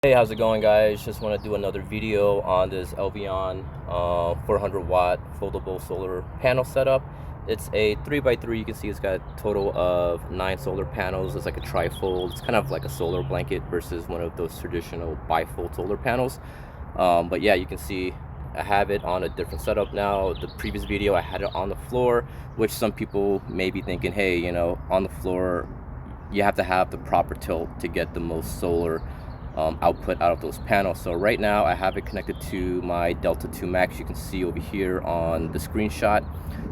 Hey, how's it going, guys? Just want to do another video on this Elvion 400 watt foldable solar panel setup. It's a 3x3. You can see it's got a total of 9 solar panels. It's like a trifold. It's kind of like a solar blanket versus one of those traditional bifold solar panels. But yeah, you can see I have it on a different setup now. The previous video I had it on the floor, which some people may be thinking, hey, you know, on the floor you have to have the proper tilt to get the most solar output out of those panels. So right now I have it connected to my Delta 2 Max. You can see over here on the screenshot.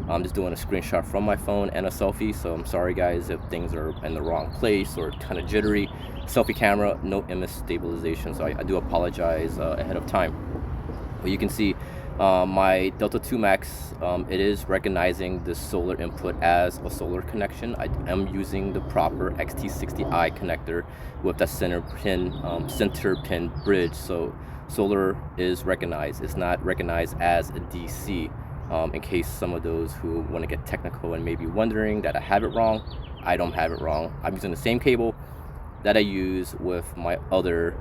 I'm just doing a screenshot from my phone and a selfie, so I'm sorry guys if things are in the wrong place or kind of jittery. Selfie camera, no image stabilization, so I do apologize ahead of time. But you can see my Delta 2 Max, it is recognizing the solar input as a solar connection. I am using the proper XT60i connector with the center pin bridge, so solar is recognized. It's not recognized as a DC. In case some of those who want to get technical and maybe wondering that I have it wrong, I don't have it wrong. I'm using the same cable that I use with my other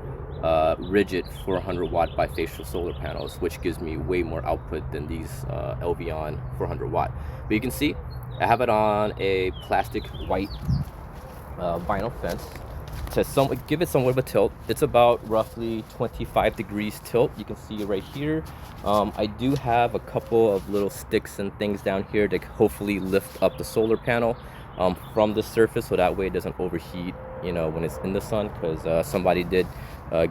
rigid 400 watt bifacial solar panels, which gives me way more output than these Elvion 400 watt. But you can see I have it on a plastic white vinyl fence to give it somewhat of a tilt. It's about roughly 25 degrees tilt. You can see right here. I do have a couple of little sticks and things down here to hopefully lift up the solar panel from the surface, so that way it doesn't overheat, you know, when it's in the sun, because somebody did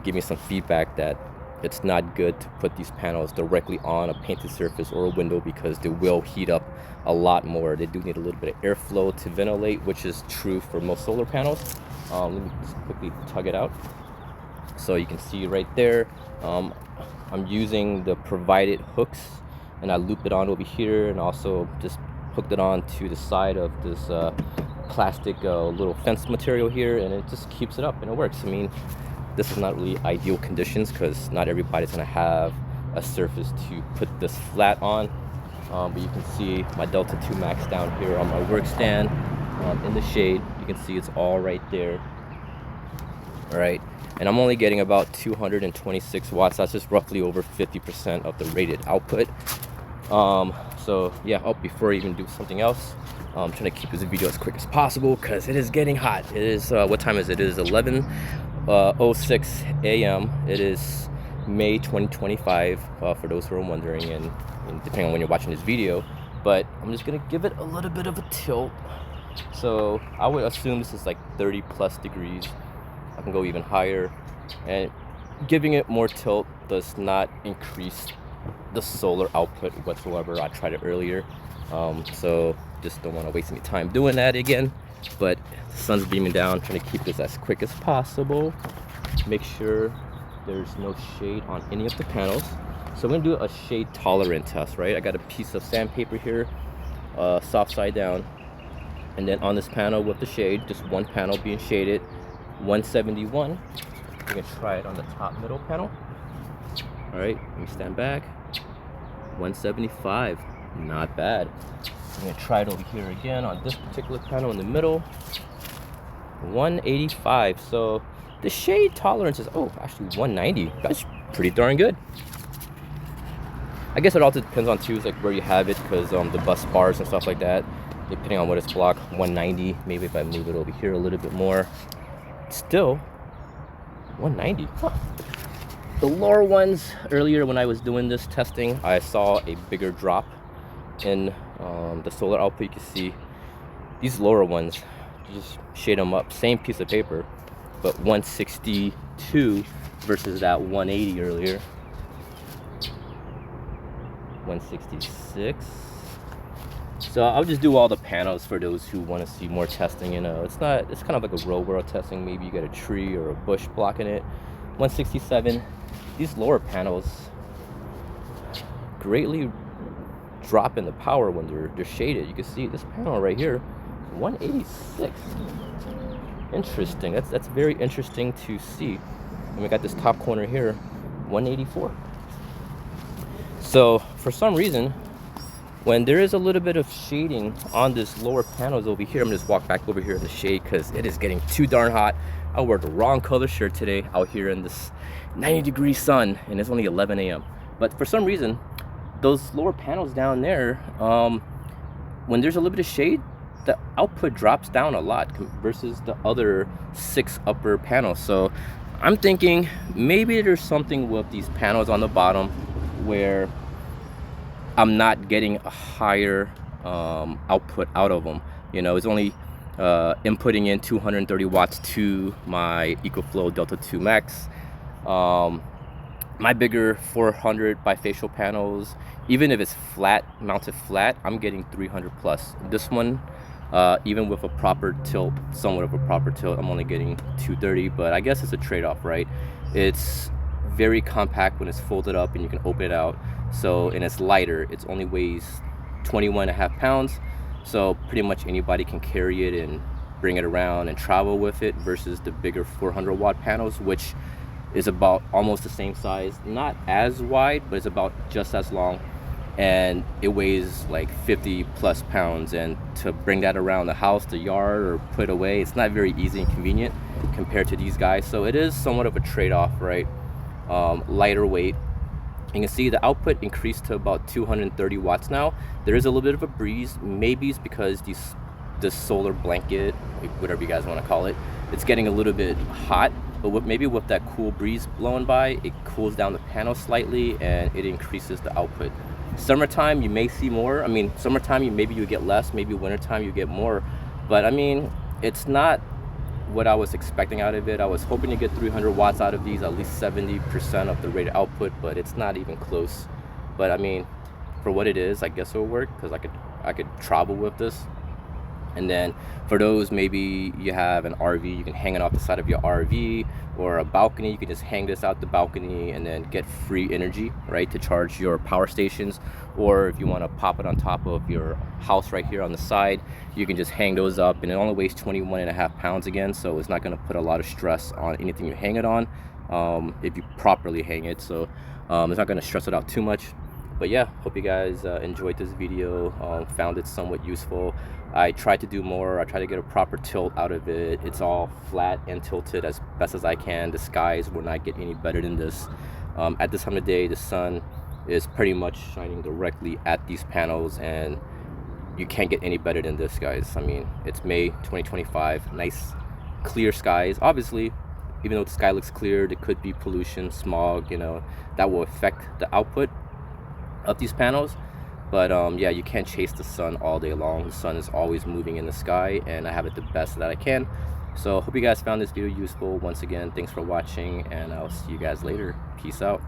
give me some feedback that it's not good to put these panels directly on a painted surface or a window because they will heat up a lot more. They do need a little bit of airflow to ventilate, which is true for most solar panels. Let me just quickly tug it out. So you can see right there, I'm using the provided hooks, and I loop it on over here, and also just hooked it on to the side of this plastic little fence material here, and it just keeps it up and it works. I mean, this is not really ideal conditions because not everybody's gonna have a surface to put this flat on, but you can see my Delta 2 Max down here on my work stand in the shade. You can see it's all right there. All right, and I'm only getting about 226 watts. That's just roughly over 50% of the rated output. So yeah, before I even do something else, I'm trying to keep this video as quick as possible because it is getting hot. It is what time is it? It is 11:06 a.m. It is May 2025 for those who are wondering, and depending on when you're watching this video. But I'm just gonna give it a little bit of a tilt. So I would assume this is like 30 plus degrees. I can go even higher, and giving it more tilt does not increase the solar output whatsoever. I tried it earlier, so just don't want to waste any time doing that again. But the sun's beaming down, trying to keep this as quick as possible. Make sure there's no shade on any of the panels. So I'm gonna do a shade tolerant test, right? I got a piece of sandpaper here, soft side down, and then on this panel with the shade, just one panel being shaded, 171. We're gonna try it on the top middle panel. All right, let me stand back. 175, not bad. I'm gonna try it over here again on this particular panel in the middle. 185. So the shade tolerance is actually 190. That's pretty darn good. I guess it also depends on too, like where you have it, because the bus bars and stuff like that, depending on what it's blocked. 190. Maybe if I move it over here a little bit more, still 190. Huh. The lower ones, earlier when I was doing this testing, I saw a bigger drop in the solar output. You can see these lower ones, just shade them up, same piece of paper, but 162 versus that 180 earlier. 166. So I'll just do all the panels for those who want to see more testing. You know, it's kind of like a real world testing. Maybe you got a tree or a bush blocking it. 167. These lower panels greatly drop in the power when they're shaded. You can see this panel right here, 186. Interesting. That's very interesting to see. And we got this top corner here, 184. So for some reason, when there is a little bit of shading on this lower panels over here, I'm gonna just walk back over here in the shade because it is getting too darn hot. I wore the wrong color shirt today out here in this 90-degree sun, and it's only 11 a.m. But for some reason, those lower panels down there, when there's a little bit of shade, the output drops down a lot versus the other 6 upper panels. So I'm thinking maybe there's something with these panels on the bottom where I'm not getting a higher output out of them. You know, it's only inputting in 230 watts to my EcoFlow Delta 2 Max. My bigger 400 bifacial panels, even if it's flat, mounted flat, I'm getting 300 plus. This one, even with a proper tilt, somewhat of a proper tilt, I'm only getting 230, but I guess it's a trade-off, right? It's very compact when it's folded up and you can open it out. So, and it's lighter, it only weighs 21.5 pounds. So pretty much anybody can carry it and bring it around and travel with it versus the bigger 400 watt panels, which is about almost the same size, not as wide, but it's about just as long, and it weighs like 50 plus pounds. And to bring that around the house, the yard, or put away, it's not very easy and convenient compared to these guys. So it is somewhat of a trade-off, right? Lighter weight. You can see the output increased to about 230 watts now. There is a little bit of a breeze. Maybe it's because this solar blanket, whatever you guys want to call it, it's getting a little bit hot. But maybe with that cool breeze blowing by, it cools down the panel slightly and it increases the output. Summertime, you may see more. I mean, summertime, maybe you get less. Maybe wintertime, you get more. But I mean, it's not what I was expecting out of it. I was hoping to get 300 watts out of these, at least 70% of the rated output, but it's not even close. But I mean, for what it is, I guess it'll work because I could travel with this. And then for those, maybe you have an RV, you can hang it off the side of your RV, or a balcony, you can just hang this out the balcony and then get free energy, right, to charge your power stations. Or if you want to pop it on top of your house right here on the side, you can just hang those up, and it only weighs 21.5 pounds again, so it's not going to put a lot of stress on anything you hang it on if you properly hang it. So it's not going to stress it out too much. But yeah, hope you guys enjoyed this video, found it somewhat useful. I tried to do more. I tried to get a proper tilt out of it. It's all flat and tilted as best as I can. The skies will not get any better than this. At this time of day, the sun is pretty much shining directly at these panels, and you can't get any better than this, guys. I mean, it's May 2025, nice clear skies. Obviously, even though the sky looks clear, there could be pollution, smog, you know, that will affect the output of these panels. But yeah, you can't chase the sun all day long. The sun is always moving in the sky, and I have it the best that I can. So hope you guys found this video useful. Once again, thanks for watching, and I'll see you guys later. Peace out.